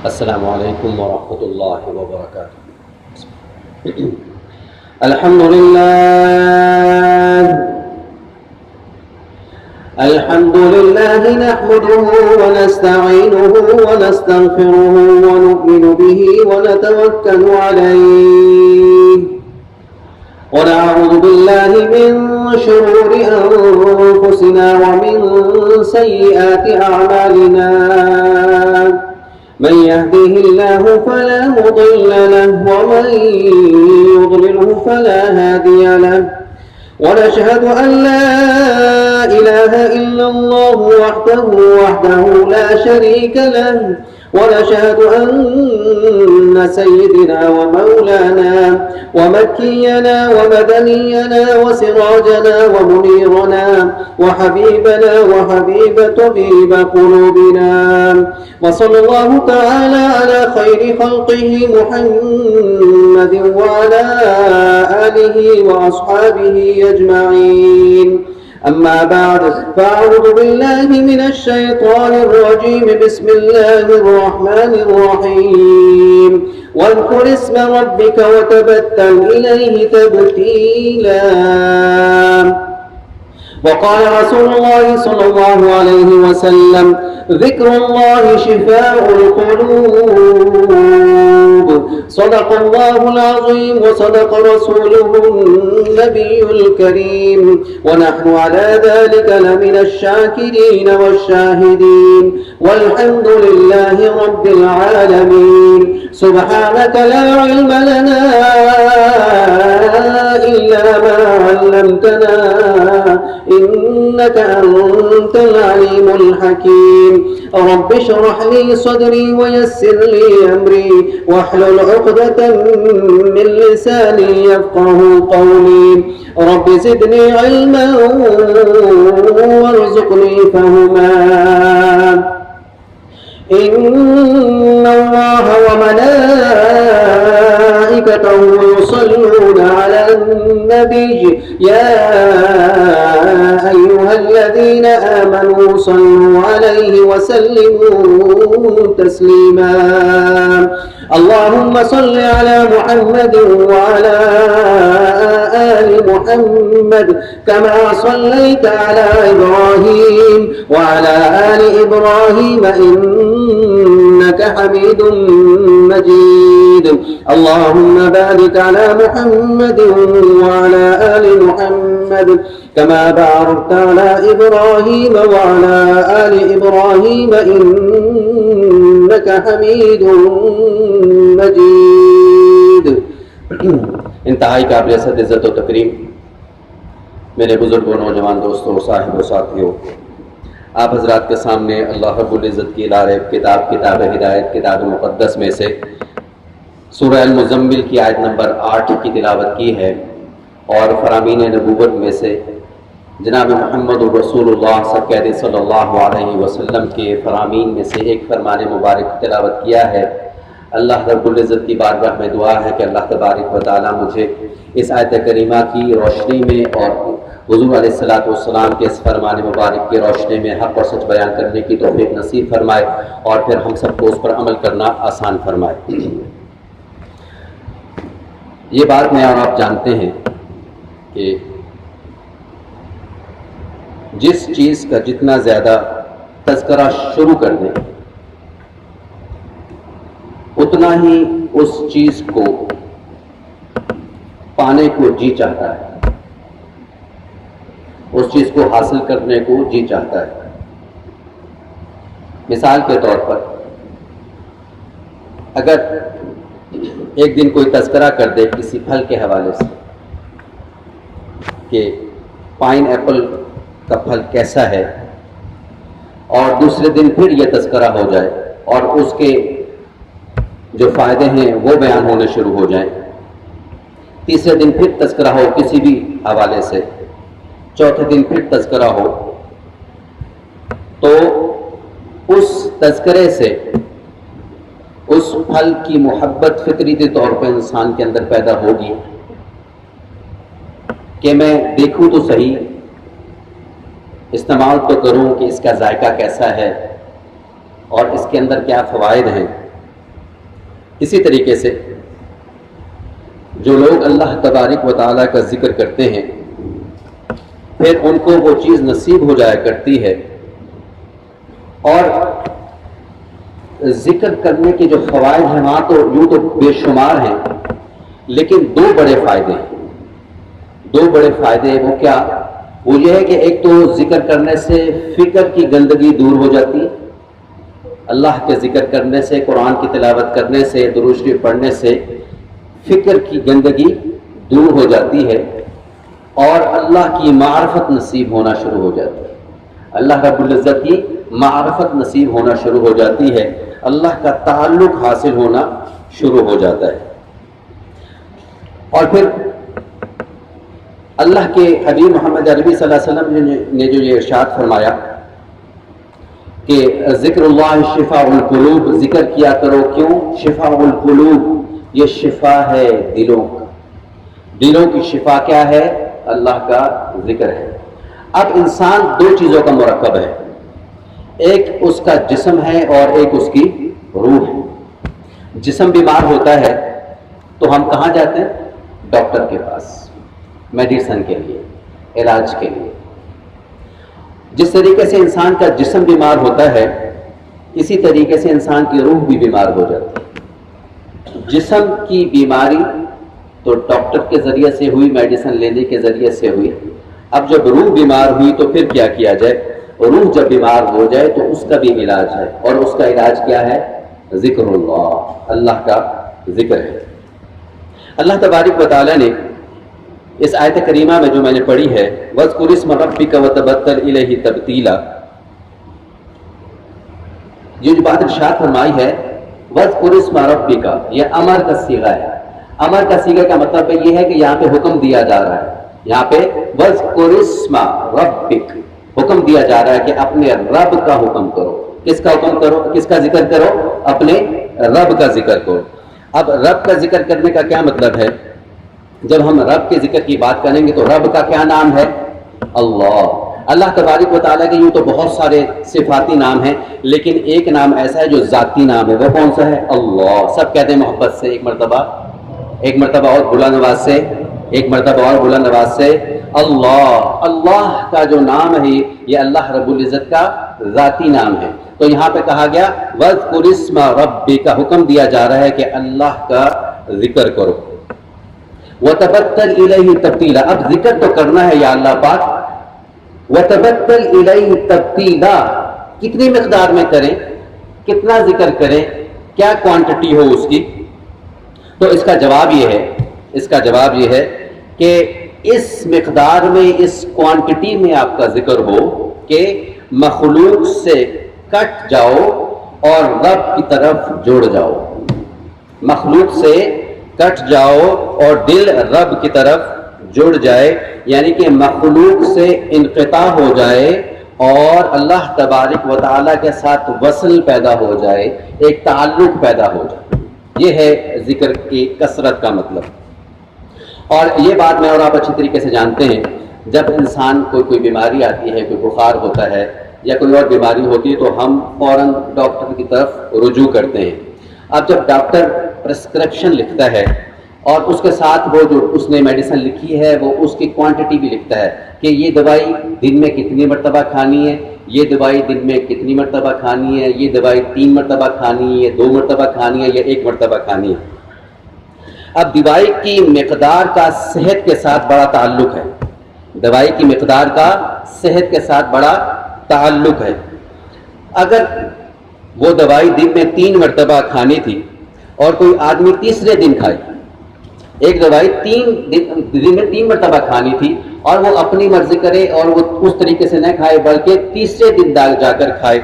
السلام علیکم ورحمۃ اللہ وبرکاتہ۔ الحمد للہ نحمده ونستعینه ونستغفره ونؤمن به ونتوکل علیہ ونعوذ باللہ من شرور انفسنا ومن سیئات اعمالنا، من يهده الله فلا مضل له ومن يضلله فلا هادي له، ونشهد أن لا إله إلا الله وحده لا شريك له، ونشهد أن سيدنا ومولانا ومكينا ومدنينا وسراجنا ومنيرنا وحبيبنا وحبيب طبيب قلوبنا، وصلى الله تعالى على خير خلقه محمد وعلى آله وأصحابه أجمعين. أما بعد، فأعوذ بالله من الشيطان الرجيم. بسم الله الرحمن الرحيم. واذكر اسم ربك وتبتل إليه تبتيلا. وقال رسول الله صلى الله عليه وسلم: ذكر الله شفاء القلوب. صدق الله العظيم وصدق رسوله النبي الكريم، ونحن على ذلك لمن الشاكرين والشاهدين، والحمد لله رب العالمين. سبحانك لا علم لنا إلا ما علمتنا إنك أنت العليم الحكيم. رب اشرح لي صدري ويسر لي أمري واحلل عقدة من لساني يفقه قولي. رب زدني علما وارزقني فهما. إن الله وملائكته يصلون على النبي يا أيها الذين آمنوا صلوا عليه وسلموا تسليما. اللهم صل على محمد وعلى آل محمد كما صليت على إبراهيم وعلى آل إبراهيم إنك حميد مجيد. اللهم بارك على محمد وعلى آل محمد كما باركت على إبراهيم وعلى آل إبراهيم إنك حميد مجيد. انتہائی قابل صد عزت و تکریم میرے بزرگوں، نوجوان دوستوں، صاحب و ساتھیوں، آپ حضرات کے سامنے اللہ رب العزت کی لارب کتاب ہدایت کتاب مقدس میں سے سورہ المزمل کی آیت نمبر 8 کی تلاوت کی ہے، اور فرامین نبوت میں سے جناب محمد رسول اللہ صلی اللہ علیہ وسلم کے فرامین میں سے ایک فرمان مبارک تلاوت کیا ہے۔ اللہ رب العزت کی بارگاہ میں دعا ہے کہ اللہ تبارک و تعالیٰ مجھے اس آیت کریمہ کی روشنی میں اور حضور علیہ السلام کے اس فرمان مبارک کی روشنی میں حق اور سچ بیان کرنے کی توفیق نصیب فرمائے، اور پھر ہم سب کو اس پر عمل کرنا آسان فرمائے۔ یہ بات میں اور آپ جانتے ہیں کہ جس چیز کا جتنا زیادہ تذکرہ شروع کر دیں اتنا ہی اس چیز کو پانے کو جی چاہتا ہے، اس چیز کو حاصل کرنے کو جی چاہتا ہے۔ مثال کے طور پر اگر ایک دن کوئی تذکرہ کر دے کسی پھل کے حوالے سے کہ پائن ایپل کا پھل کیسا ہے، اور دوسرے دن پھر یہ تذکرہ ہو جائے اور اس کے جو فائدے ہیں وہ بیان ہونے شروع ہو جائیں، تیسرے دن پھر تذکرہ ہو کسی بھی حوالے سے، چوتھے دن پھر تذکرہ ہو، تو اس تذکرے سے اس پھل کی محبت فطری طور پہ انسان کے اندر پیدا ہوگی کہ میں دیکھوں تو صحیح، استعمال تو کروں کہ اس کا ذائقہ کیسا ہے اور اس کے اندر کیا فوائد ہیں، اسی طریقے سے جو لوگ اللہ تبارک و تعالیٰ کا ذکر کرتے ہیں پھر ان کو وہ چیز نصیب ہو جایا کرتی ہے. اور ذکر کرنے کے جو فوائد ہیں وہاں تو یوں تو بے شمار ہیں، لیکن دو بڑے فائدے ہیں. دو بڑے فائدے وہ کیا؟ وہ یہ ہے کہ ایک تو ذکر کرنے سے فکر کی گندگی دور ہو جاتی ہے. اللہ کے ذکر کرنے سے، قرآن کی تلاوت کرنے سے، درود شریف پڑھنے سے فکر کی گندگی دور ہو جاتی ہے اور اللہ کی معرفت نصیب ہونا شروع ہو جاتی ہے. اللہ رب العزت کی معرفت نصیب ہونا شروع ہو جاتی ہے، اللہ کا تعلق حاصل ہونا شروع ہو جاتا ہے. اور پھر اللہ کے حبیب محمد عربی صلی اللہ علیہ وسلم نے جو یہ ارشاد فرمایا کہ ذکر اللہ شفاء القلوب، ذکر کیا کرو. کیوں؟ شفاء القلوب، یہ شفا ہے دلوں کا. دلوں کی شفا کیا ہے؟ اللہ کا ذکر ہے. اب انسان دو چیزوں کا مرکب ہے، ایک اس کا جسم ہے اور ایک اس کی روح ہے. جسم بیمار ہوتا ہے تو ہم کہاں جاتے ہیں؟ ڈاکٹر کے پاس، میڈیسن کے لیے، علاج کے لیے. جس طریقے سے انسان کا جسم بیمار ہوتا ہے اسی طریقے سے انسان کی روح بھی بیمار ہو جاتی ہے. جسم کی بیماری تو ڈاکٹر کے ذریعے سے ہوئی، میڈیسن لینے کے ذریعے سے ہوئی. اب جب روح بیمار ہوئی تو پھر کیا کیا جائے؟ روح جب بیمار ہو جائے تو اس کا بھی علاج ہے، اور اس کا علاج کیا ہے؟ ذکر اللہ، اللہ کا ذکر ہے. اللہ تبارک و تعالیٰ نے اس آیت کریمہ میں جو میں نے پڑھی ہے وَاذْكُرِ اسْمَ رَبِّكَ وَتَبَتَّلْ إِلَيْهِ تَبْتِيلًا، یہ جو بات ارشاد فرمائی ہے وَاذْكُرِ اسْمَ رَبِّكَ، یہ امر کا صیغہ ہے. امر کا صیغہ کا مطلب یہ ہے کہ یہاں پہ حکم دیا جا رہا ہے. یہاں پہ وَاذْكُرِ اسْمَ رَبِّكَ حکم دیا جا رہا ہے کہ اپنے رب کا حکم کرو. کس کا حکم کرو؟ کس کا ذکر کرو؟ اپنے رب کا ذکر کرو. اب رب کا ذکر کرنے کا کیا مطلب ہے؟ جب ہم رب کے ذکر کی بات کریں گے تو رب کا کیا نام ہے؟ اللہ. اللہ تبارک و تعالیٰ کے یوں تو بہت سارے صفاتی نام ہیں، لیکن ایک نام ایسا ہے جو ذاتی نام ہے. وہ کون سا ہے؟ اللہ. سب کہتے ہیں محبت سے، ایک مرتبہ اور بلند آواز سے، ایک مرتبہ اور بلند آواز سے، اللہ. اللہ کا جو نام ہے یہ اللہ رب العزت کا ذاتی نام ہے. تو یہاں پہ کہا گیا وَاذْكُرِ اسْمَ رَبِّكَ، حکم دیا جا رہا ہے کہ اللہ کا ذکر کرو. وَتَبَتَّلْ إِلَيْهِ تَبْتِيلًا، اب ذکر تو کرنا ہے یا اللہ پاک. وَتَبَتَّلْ إِلَيْهِ تَبْتِيلًا، کتنی مقدار میں کریں، کتنا ذکر کریں، کیا کوانٹٹی ہو اس کی؟ تو اس کا جواب یہ ہے کہ اس مقدار میں، اس کوانٹٹی میں آپ کا ذکر ہو کہ مخلوق سے کٹ جاؤ اور رب کی طرف جوڑ جاؤ. مخلوق سے کٹ جاؤ اور دل رب کی طرف جڑ جائے، یعنی کہ مخلوق سے انقطاع ہو جائے اور اللہ تبارک و تعالیٰ کے ساتھ وصل پیدا ہو جائے، ایک تعلق پیدا ہو جائے. یہ ہے ذکر کی کثرت کا مطلب. اور یہ بات میں اور آپ اچھی طریقے سے جانتے ہیں، جب انسان کوئی بیماری آتی ہے، کوئی بخار ہوتا ہے یا کوئی اور بیماری ہوتی ہے تو ہم فوراً ڈاکٹر کی طرف رجوع کرتے ہیں. اب جب ڈاکٹر پرسکرپشن لکھتا ہے اور اس کے ساتھ وہ جو اس نے میڈیسن لکھی ہے وہ اس کی کوانٹٹی بھی لکھتا ہے کہ یہ دوائی دن میں کتنی مرتبہ کھانی ہے، یہ دوائی دن میں کتنی مرتبہ کھانی ہے، یہ دوائی 3 مرتبہ کھانی ہے، 2 مرتبہ کھانی ہے یا 1 مرتبہ کھانی ہے. اب دوائی کی مقدار کا صحت کے ساتھ بڑا تعلق ہے. دوائی کی مقدار کا صحت کے ساتھ بڑا تعلق ہے. اگر وہ دوائی دن میں 3 مرتبہ کھانی تھی اور کوئی آدمی تیسرے دن کھائے، ایک دوائی دن میں 3 مرتبہ کھانی تھی اور وہ اپنی مرضی کرے اور وہ اس طریقے سے نہ کھائے بلکہ تیسرے دن جا کر کھائے،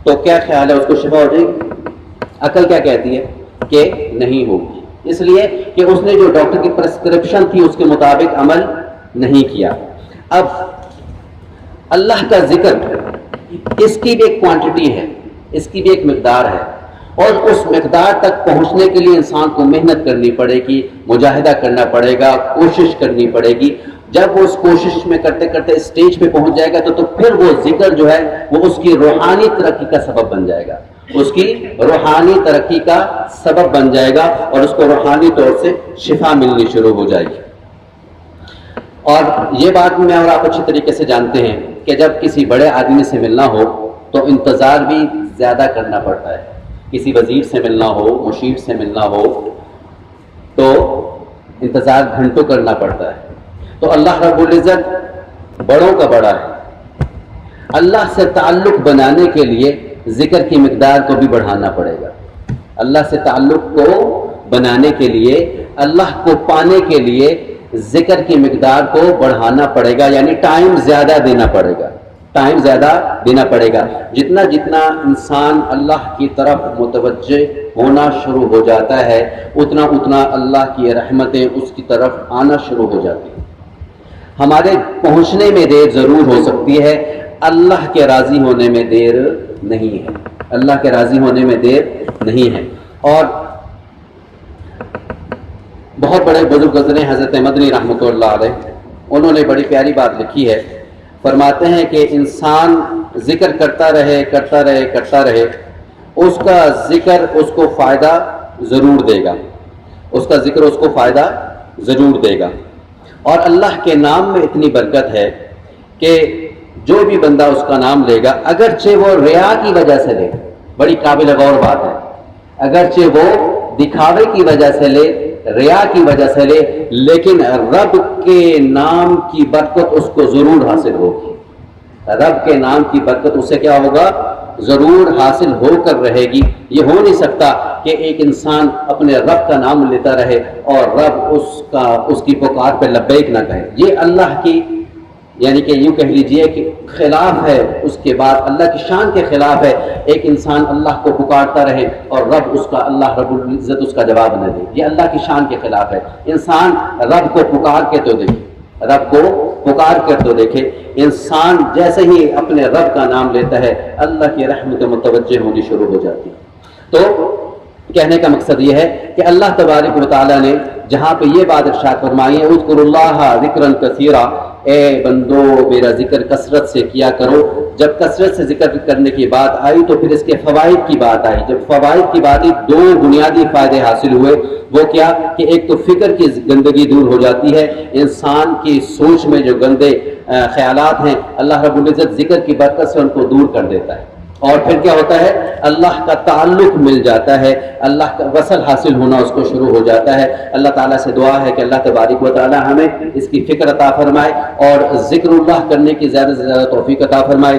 تو کیا خیال ہے اس کو شفا ہو جائے گی؟ عقل کیا کہتی ہے کہ نہیں ہوگی، اس لیے کہ اس نے جو ڈاکٹر کی پرسکرپشن تھی اس کے مطابق عمل نہیں کیا. اب اللہ کا ذکر، اس کی بھی ایک کوانٹٹی ہے، اس کی بھی ایک مقدار ہے، اور اس مقدار تک پہنچنے کے لیے انسان کو محنت کرنی پڑے گی، مجاہدہ کرنا پڑے گا، کوشش کرنی پڑے گی. جب وہ اس کوشش میں کرتے کرتے اسٹیج پہ پہنچ جائے گا تو پھر وہ ذکر جو ہے وہ اس کی روحانی ترقی کا سبب بن جائے گا. اس کی روحانی ترقی کا سبب بن جائے گا اور اس کو روحانی طور سے شفا ملنی شروع ہو جائے گی۔ اور یہ بات میں اور آپ اچھی طریقے سے جانتے ہیں کہ جب کسی بڑے آدمی سے ملنا ہو تو انتظار بھی زیادہ کرنا پڑتا ہے۔ کسی وزیر سے ملنا ہو، مشیر سے ملنا ہو تو انتظار گھنٹوں کرنا پڑتا ہے۔ تو اللہ رب العزت بڑوں کا بڑا ہے، اللہ سے تعلق بنانے کے لیے ذکر کی مقدار کو بھی بڑھانا پڑے گا۔ اللہ سے تعلق کو بنانے کے لیے، اللہ کو پانے کے لیے ذکر کی مقدار کو بڑھانا پڑے گا، یعنی ٹائم زیادہ دینا پڑے گا، ٹائم زیادہ دینا پڑے گا۔ جتنا جتنا انسان اللہ کی طرف متوجہ ہونا شروع ہو جاتا ہے اتنا اتنا اللہ کی رحمتیں اس کی طرف آنا شروع ہو جاتی ہیں۔ ہمارے پہنچنے میں دیر ضرور ہو سکتی ہے، اللہ کے راضی ہونے میں دیر نہیں ہے، اللہ کے راضی ہونے میں دیر نہیں ہے۔ اور بہت بڑے بزرگ گزرے حضرت مدنی رحمۃ اللہ علیہ، انہوں نے بڑی پیاری بات لکھی ہے۔ فرماتے ہیں کہ انسان ذکر کرتا رہے کرتا رہے کرتا رہے، اس کا ذکر اس کو فائدہ ضرور دے گا، اس کا ذکر اس کو فائدہ ضرور دے گا۔ اور اللہ کے نام میں اتنی برکت ہے کہ جو بھی بندہ اس کا نام لے گا، اگرچہ وہ ریا کی وجہ سے لے، بڑی قابل غور بات ہے، اگرچہ وہ دکھاوے کی وجہ سے لے، ریا کی وجہ سے لے، لیکن رب کے نام کی برکت اس کو ضرور حاصل ہوگی۔ رب کے نام کی برکت اسے کیا ہوگا؟ ضرور حاصل ہو کر رہے گی۔ یہ ہو نہیں سکتا کہ ایک انسان اپنے رب کا نام لیتا رہے اور رب اس کی پکار پہ لبیک نہ کہے۔ یہ اللہ کی، یعنی کہ یوں کہہ لیجئے کہ خلاف ہے، اس کے بعد اللہ کی شان کے خلاف ہے ایک انسان اللہ کو پکارتا رہے اور رب اس کا، اللہ رب العزت اس کا جواب نہ دے۔ یہ اللہ کی شان کے خلاف ہے۔ انسان رب کو پکار کے تو دیکھے، رب کو پکار کر تو دیکھے۔ انسان جیسے ہی اپنے رب کا نام لیتا ہے اللہ کی رحمت متوجہ ہونی شروع ہو جاتی ہے۔ تو کہنے کا مقصد یہ ہے کہ اللہ تبارک و تعالیٰ نے جہاں پہ یہ بات ارشاد فرمائی ہے، اذکروا اللہ ذکرا کثیرا، اے بندو میرا ذکر کثرت سے کیا کرو۔ جب کثرت سے ذکر کرنے کی بات آئی تو پھر اس کے فوائد کی بات آئی۔ جب فوائد کی بات آئی، دو بنیادی فائدے حاصل ہوئے۔ وہ کیا کہ ایک تو فکر کی گندگی دور ہو جاتی ہے، انسان کی سوچ میں جو گندے خیالات ہیں اللہ رب العزت ذکر کی برکت سے ان کو دور کر دیتا ہے۔ اور پھر کیا ہوتا ہے؟ اللہ کا تعلق مل جاتا ہے، اللہ کا وصل حاصل ہونا اس کو شروع ہو جاتا ہے۔ اللہ تعالیٰ سے دعا ہے کہ اللہ تبارک و تعالیٰ ہمیں اس کی فکر عطا فرمائے اور ذکر اللہ کرنے کی زیادہ سے زیادہ توفیق عطا فرمائے۔